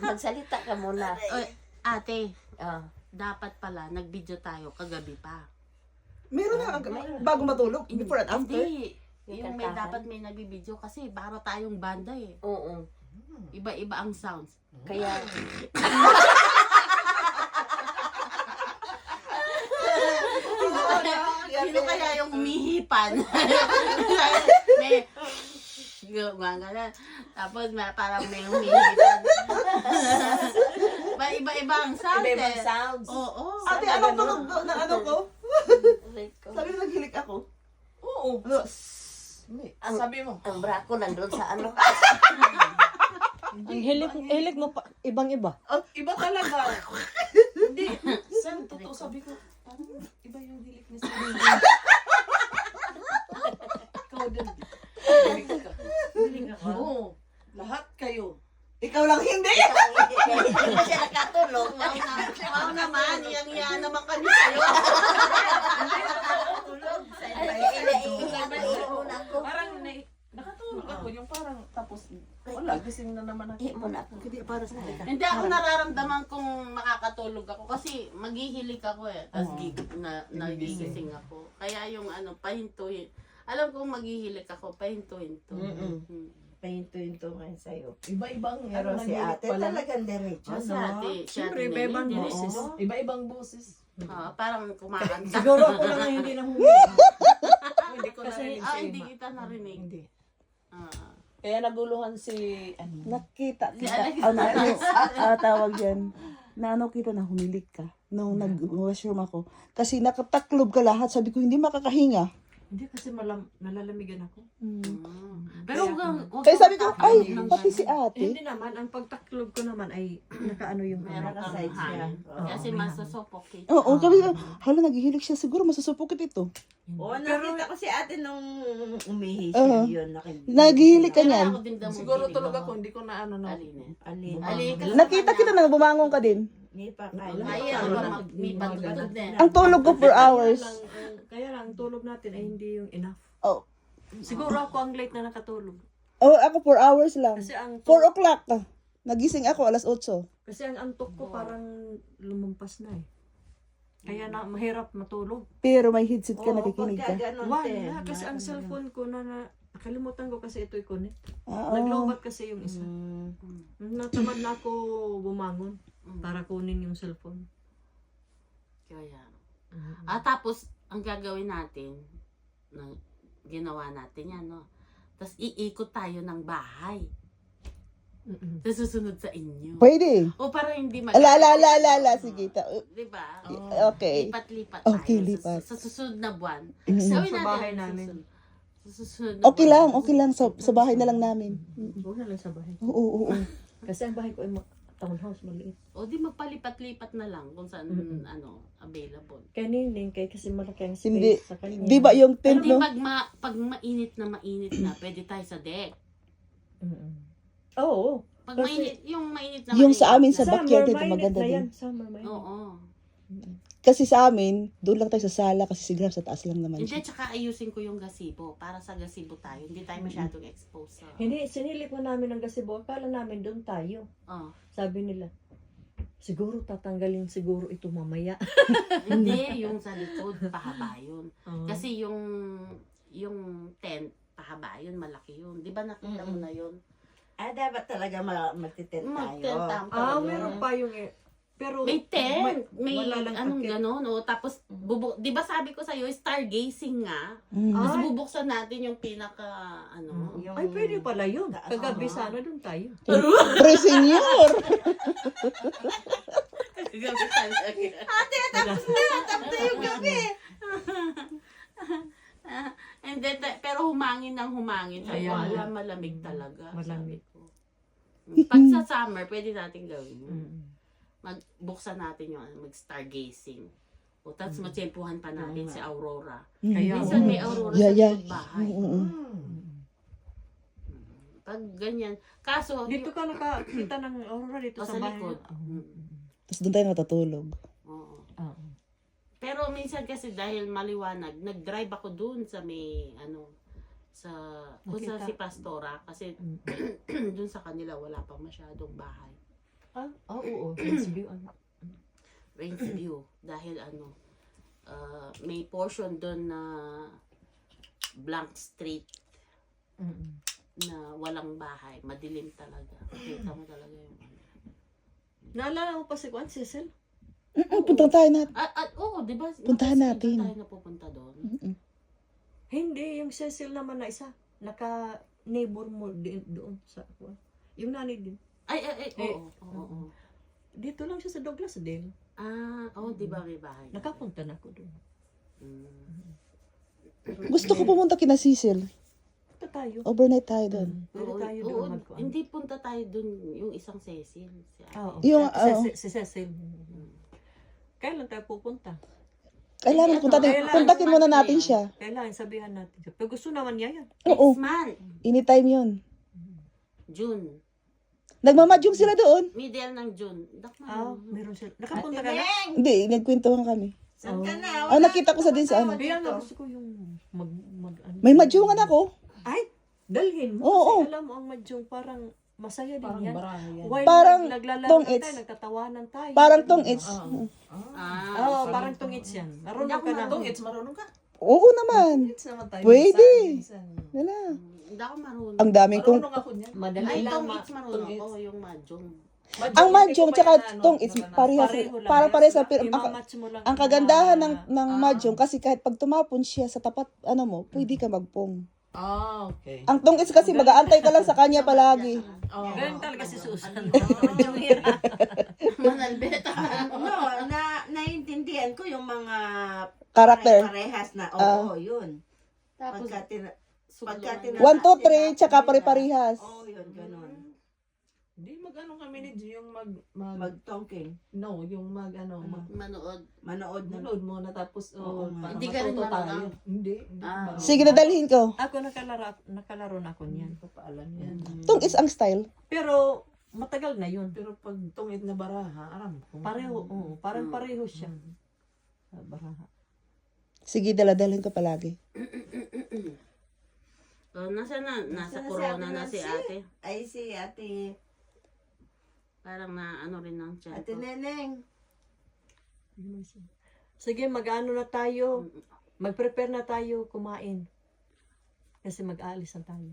Magsalita ka muna. Oy, ate, Oh. dapat pala nag-video tayo kagabi pa. Meron na bago matulog, before and after. Hindi. Yung may kantahan? dapat may nagbibideo kasi para tayong banda eh. Oo. Iba-iba ang sounds. Kaya, Sino kaya yung umihipan? may gumagana. Tapos may parang may umihipan. Iba-iba ang sounds iba-ibang eh. sounds. Oo. Ate, anong tunog na ano ko? Aray ko. Sabi na naghilik ako. Oo. Ano? Ang- Sabi mo. Ang brako nandun sa ano. Ang hilig mo pa, ibang-iba. Iba talaga. Hindi. San, totoo sabi ko, parang iba yung hilik ni Sabi. Ikaw din. Hilik ka. Hilig ako. Oo. Lahat kayo. Ikaw lang hindi. Hindi pa siya nakatulog. Wow naman, iyang-iya naman kami sa'yo. Muna ako. Parang nakatulog ako. Yung parang tapos wala. Gising na naman ako. Muna ako. Hindi para sa akin. Hindi ako nararamdaman kung makakatulog ako kasi maghihilik ako eh. Tapos nagigising ako. Kaya yung ano, pahintuhin. Alam kong maghihilik ako, pahinto-hinto. Pahinto-hinto kayo sa'yo. Iba-ibang Pero si ate talagang diretso, O, si no? ate, Siyempre, ate iba-ibang Nelly, boses. diretso. Iba-ibang boses. Parang kumakanta. Siguro ako lang ang hindi nang humilig. Hindi ko narinig si Hindi Ima. kita narinig. Hindi. Ah. Kaya naguluhan si Nakita Si kita. Alex. Tawag yan. Na ano kita na humilig ka. Nung nag-washroom ako. Kasi nakataklob ka lahat. Sabi ko, hindi makakahinga. Hindi kasi nalalamigan ako. Pero Kaya sabi ko, ay, pati si ate. Hindi naman, ang pagtaklob ko naman ay nakaano yung meron kang Nakaside siya. hangin. Kasi masusuffocate. Oo, sabi ko, hala, naghihilig siya. Siguro masusupukit ito. Oo, nakita ko si ate nung umihi Oo. siya. Yun, Naghihilig ka Kaya niyan. ako din daw siguro maghilig tulog ako. ako, hindi ko na ano na. Alin eh. Alin. Alin kasi Nakita kita na bumangon ka din. Hindi pa kaya. Kaya may patutod din. Ang tulog ko for hours. Kaya lang, ang tulog natin ay hindi yung enough. Oh. Siguro ako ang late na nakatulog. Oh, ako 4 hours lang. Kasi ang 4 o'clock. Nagising ako, alas 8. Kasi ang antok ko parang lumampas na eh. Kaya na mahirap matulog. Pero may headset ka, Oo, nakikinig pagka ka. ganun, te. Wala, kasi ang cellphone ko nakalimutan ko kasi ito'y connect. Oo. Naglobat kasi yung isa. Mm. Natamad na ako bumangon para kunin yung cellphone. Kaya. Tapos, ang gagawin natin, na ginawa natin yan, no? Tapos, iikot tayo ng bahay. Tapos, susunod sa inyo. Pwede. O, para hindi Ala. Sige. Diba? Okay. Lipat-lipat Okay, tayo. lipat. Sa susunod na buwan. Mhm. Gawin Sa natin bahay ang namin. susunod. Sa susunod na Okay buwan. lang. Sa bahay na lang namin. Huwag na lang sa bahay. Oo. Kasi ang bahay ko ay townhouse maliit. O, di magpalipat-lipat na lang kung saan, available. Kaya Ningning, kasi malaki ang space Hindi. sa kanya. Di ba yung tent, Hindi, no? pag mainit na, pwede tayo sa deck. Oo. Pag Kasi- mainit, yung mainit na Yung sa amin, na- sa backyard, ito mainit maganda na yan. din. Summer, mainit. Oo. Kasi sa amin, doon lang tayo sa sala kasi siguro sa taas lang naman Hindi, siya. tsaka ayusin ko yung gazebo. Para sa gazebo tayo. Hindi tayo masyadong exposed sa... Hindi, sinilip mo namin ang gazebo. Akala namin doon tayo. Oh. Sabi nila, siguro tatanggalin siguro ito mamaya. Hindi, yung sa likod, pahaba yun. Oh. Kasi yung tent, pahaba yun, malaki yun. Di ba nakita mo na yun? Dapat talaga magtitent tayo. Mag-tent tayo. Meron pa yung... Pero, May tent. May wala lang anong akit. gano'n. Oh. Tapos, di ba sabi ko sa'yo, stargazing nga. Mm. Tapos Ay. bubuksan natin yung pinaka, Yung Ay, pwede pala yun. taas. Kagabi sana doon tayo. Pre, senyor! tapos na yung gabi. And then, pero humangin ng humangin. Sabi ko, Ayan. alam, malamig talaga. Malamig. Sabi ko. Pag sa summer, pwede natin gawin. Magbuksan natin yung mag-stargazing. O, tapos matsempuhan pa natin si Aurora. Kaya, Minsan may Aurora sa Yeah. likod bahay. Pag ganyan. Kaso, dito ka nakakita ng aurora dito sa sa bahay. likod. Tapos doon tayo natutulog. Oo. Oo. Pero minsan kasi dahil maliwanag, nag-drive ako dun sa may, kung sa Nakita. si Pastora, kasi dun sa kanila wala pa masyadong bahay. Oo. Let's view. Range view. Dahil may portion doon na blank street Mm-mm. na walang bahay. Madilim talaga. Kita mo talaga yung Naalala mo pa si Juan Cecil? Punta tayo natin. oo, di ba? Puntahan natin. Tayo na pupunta doon. Hindi, yung Cecil naman na isa. Naka-neighbor mo doon sa Juan. Yung nanay din. Ay, oo. Dito lang siya sa Douglasdale. Di ba may bahay? Nakapunta na ako doon. Gusto ko pumunta kina Cecil. Punta tayo. Overnight tayo doon. Pwede tayo Oo, doon magkuhan. hindi punta tayo doon yung isang Cecil. Si ate. Oo. Yung, Si Cecil. Kailan tayo pupunta? Kailangan puntakin muna natin siya. Kailangan sabihan natin siya. Pero gusto naman niya yan. Oo, Next month, anytime yun. June. Nagmamadyong sila doon. Middle ng June. Meron siya. Nakapunta ka na? Hindi, nagkwentuhan kami. Saan ka na? Nakita ko sa din sa ano. Kaya nga gusto ko yung ano. May madyungan ako. Ay, dalhin mo. Oo. Kasi alam mo, ang madyong parang masaya din Parang yan. baraha yan. While Parang naglalaro tong-its. tayo, nagtatawanan tayo. Parang tong-its. Oo, parang tong-its yan. Marunong ka na. Tong-its, marunong ka? Oo naman. Tong-its naman tayo. Pwede. Minsan. Wala. Hindi ako marunong. Ang daming kong... Marunong ako niyan. Madali Ay, lang. tong-its marunong ako. Yung madyong. Ang madyong tsaka tong-its, parehas. Pareho lang. Parang parehas. Pero Imamatch mo lang. ang kagandahan ng madyong, kasi kahit pag tumapon siya sa tapat, pwede ka magpong. Okay. Ang tong-its kasi mag-aantay ka lang sa kanya palagi. Ganun talaga si Susan. Manalbeta. Naiintindihan ko yung mga Karakter. parehas na, oo, yun. Tapos, Pagka 1, 2, 3, tsaka pare-parehas. Oo, yun, ganun. Hindi mag-ano kami ni G, yung Mag-talking. no, yung manood. Manood na. manood muna tapos Oo, nga. Hindi ka rin matuto tayo. marunong? Hindi. Sige, nadalhin ko. Ako nakalaro na ako niyan. Papaalam yan. Tong-its ang style. Pero matagal na yun. Pero pag tungit na baraha, alam ko. Pareho, oo, parang pareho siya. Sa baraha. Sige, daladalhin ko palagi. Nasa Nasa corona si na Ate si ate. Ay, si ate, Parang na rin ang chat ate ko. Neneng. Sige, mag-ano na tayo. Mag-prepare na tayo kumain. Kasi mag-aalis na tayo.